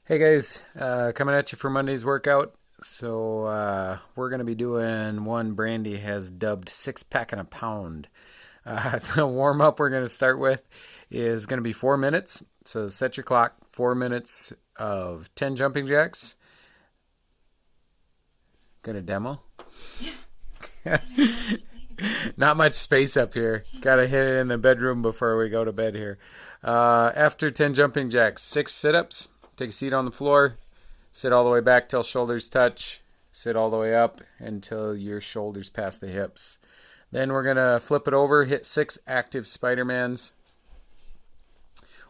Hey guys, coming at you for Monday's workout. We're going to be doing one Brandy has dubbed six pack and a pound. The warm up we're going to start with is going to be 4 minutes. So set your clock, 4 minutes of 10 jumping jacks. Going to demo. Not much space up here. Got to hit it in the bedroom before we go to bed here. After 10 jumping jacks, 6 sit-ups. Take a seat on the floor. Sit all the way back till shoulders touch. Sit all the way up until your shoulders pass the hips. Then we're going to flip it over, hit 6 active Spider-Mans.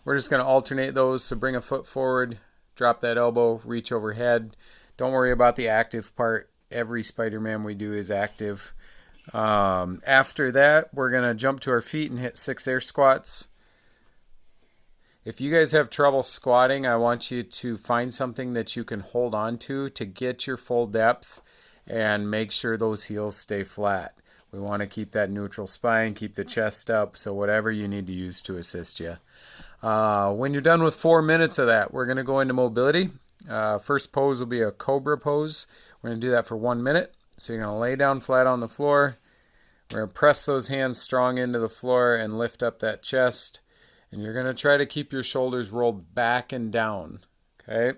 We're just going to alternate those. So bring a foot forward, drop that elbow, reach overhead. Don't worry about the active part. Every Spider-Man we do is active. After that, we're going to jump to our feet and hit 6 air squats. If you guys have trouble squatting, I want you to find something that you can hold on to get your full depth and make sure those heels stay flat. We want to keep that neutral spine, keep the chest up, so whatever you need to use to assist you. When you're done with 4 minutes of that, we're going to go into mobility. First pose will be a cobra pose. We're going to do that for 1 minute. So you're going to lay down flat on the floor. We're going to press those hands strong into the floor and lift up that chest. And you're going to try to keep your shoulders rolled back and down, okay,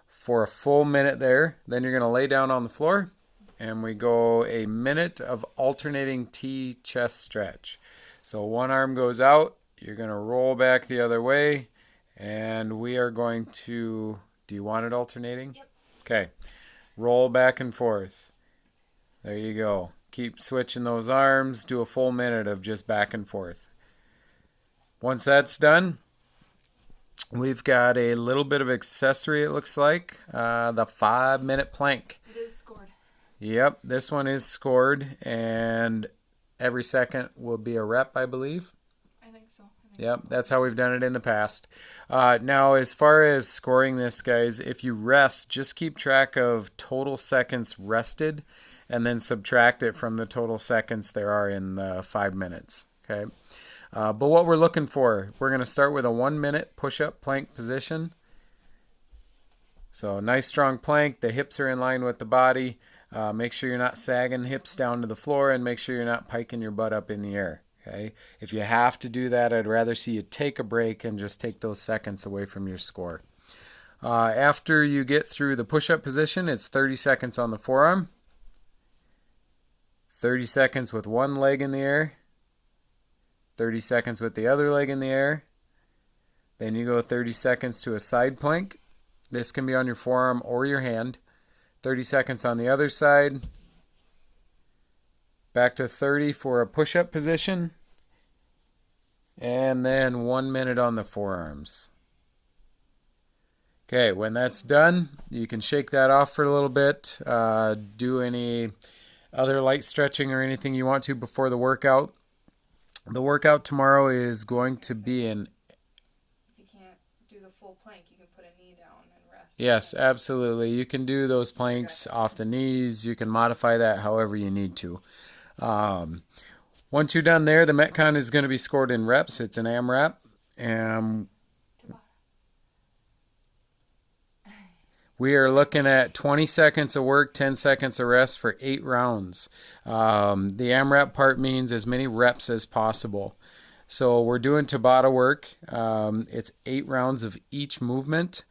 for a full minute there. Then you're going to lay down on the floor, and we go a minute of alternating T chest stretch. So one arm goes out, you're going to roll back the other way, and we are going to, do you want it alternating? Yep. Okay, roll back and forth. There you go. Keep switching those arms, do a full minute of just back and forth. Once that's done, we've got a little bit of accessory, it looks like. The 5-minute plank. It is scored. Yep, this one is scored, and every second will be a rep, I believe. I think so. Yep, that's how we've done it in the past. Now, as far as scoring this, guys, if you rest, just keep track of total seconds rested and then subtract it from the total seconds there are in the 5 minutes. Okay. But what we're looking for, we're going to start with a 1 minute push-up plank position. So nice strong plank. The hips are in line with the body. Make sure you're not sagging hips down to the floor, and make sure you're not piking your butt up in the air. Okay. If you have to do that, I'd rather see you take a break and just take those seconds away from your score. After you get through the push-up position, it's 30 seconds on the forearm. 30 seconds with one leg in the air. 30 seconds with the other leg in the air. Then you go 30 seconds to a side plank. This can be on your forearm or your hand. 30 seconds on the other side. Back to 30 for a push-up position. And then 1 minute on the forearms. Okay, when that's done, you can shake that off for a little bit. Do any other light stretching or anything you want to before the workout. The workout tomorrow is going to be If you can't do the full plank, you can put a knee down and rest. Yes, absolutely. You can do those planks off the knees. You can modify that however you need to. Once you're done there, the Metcon is going to be scored in reps. It's an AMRAP. And we are looking at 20 seconds of work, 10 seconds of rest for 8 rounds. The AMRAP part means as many reps as possible. So we're doing Tabata work. It's 8 rounds of each movement,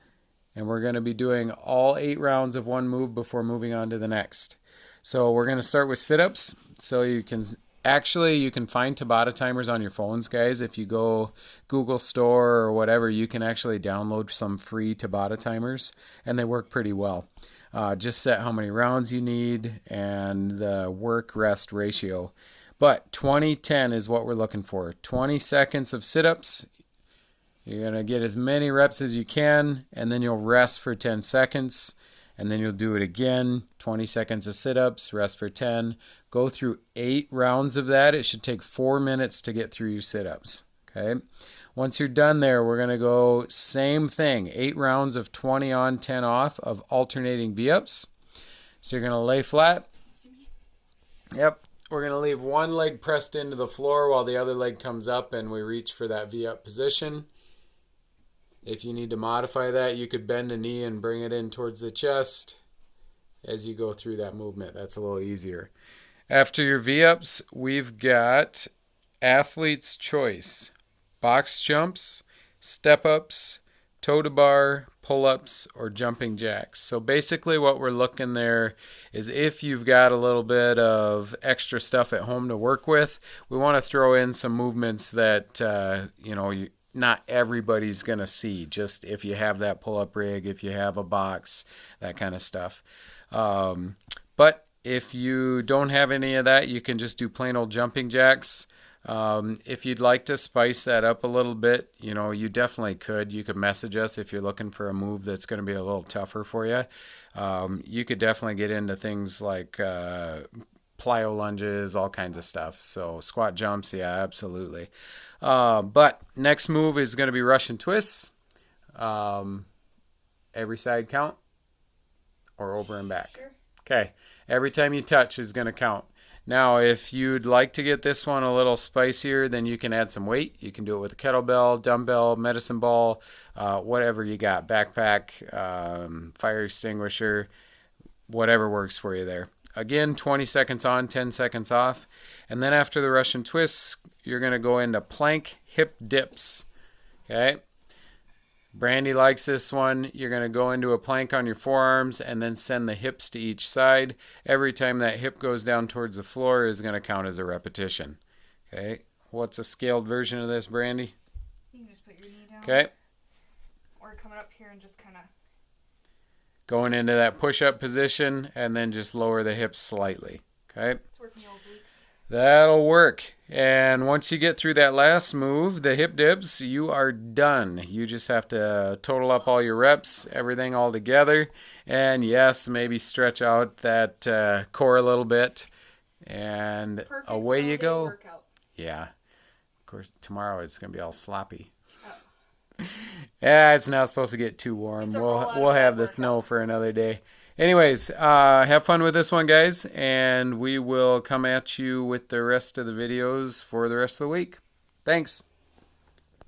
and we're going to be doing all 8 rounds of one move before moving on to the next. So we're going to start with sit-ups. So you can find Tabata timers on your phones, guys. If you go Google Store or whatever, you can actually download some free Tabata timers, and they work pretty well. Just set how many rounds you need and the work-rest ratio. But 20-10 is what we're looking for. 20 seconds of sit-ups. You're going to get as many reps as you can, and then you'll rest for 10 seconds. And then you'll do it again, 20 seconds of sit-ups, rest for 10. Go through 8 rounds of that. It should take 4 minutes to get through your sit-ups. Okay. Once you're done there, we're going to go same thing, 8 rounds of 20 on, 10 off of alternating V-ups. So you're going to lay flat. Yep. We're going to leave one leg pressed into the floor while the other leg comes up and we reach for that V-up position. If you need to modify that, you could bend a knee and bring it in towards the chest as you go through that movement. That's a little easier. After your V-ups, we've got athlete's choice: box jumps, step-ups, toe-to-bar, pull-ups, or jumping jacks. So basically what we're looking there is if you've got a little bit of extra stuff at home to work with, we want to throw in some movements that, not everybody's going to see, just if you have that pull-up rig, if you have a box, that kind of stuff. But if you don't have any of that, you can just do plain old jumping jacks. If you'd like to spice that up a little bit, you definitely could. You could message us if you're looking for a move that's going to be a little tougher for you. You could definitely get into things like plyo lunges, all kinds of stuff. So squat jumps, yeah, absolutely. But next move is going to be Russian twists. Every side count or over and back. Sure. Okay, every time you touch is going to count. Now, if you'd like to get this one a little spicier, then you can add some weight. You can do it with a kettlebell, dumbbell, medicine ball, whatever you got, backpack, fire extinguisher, whatever works for you there. Again, 20 seconds on, 10 seconds off. And then after the Russian twists, you're going to go into plank hip dips. Okay? Brandy likes this one. You're going to go into a plank on your forearms and then send the hips to each side. Every time that hip goes down towards the floor is going to count as a repetition. Okay? What's a scaled version of this, Brandy? You can just put your knee down. Okay. Or coming up here and just kind of... Going into that push-up position and then just lower the hips slightly. Okay? It's working the old obliques. That'll work. And once you get through that last move, the hip dips, you are done. You just have to total up all your reps, everything all together. And yes, maybe stretch out that core a little bit. And Perfect away you snow day go. workout. Yeah. Of course, tomorrow it's going to be all sloppy. Oh. Yeah, it's not supposed to get too warm. It's a roll out of We'll have bed the snow workout. for another day. Anyways, have fun with this one, guys, and we will come at you with the rest of the videos for the rest of the week. Thanks.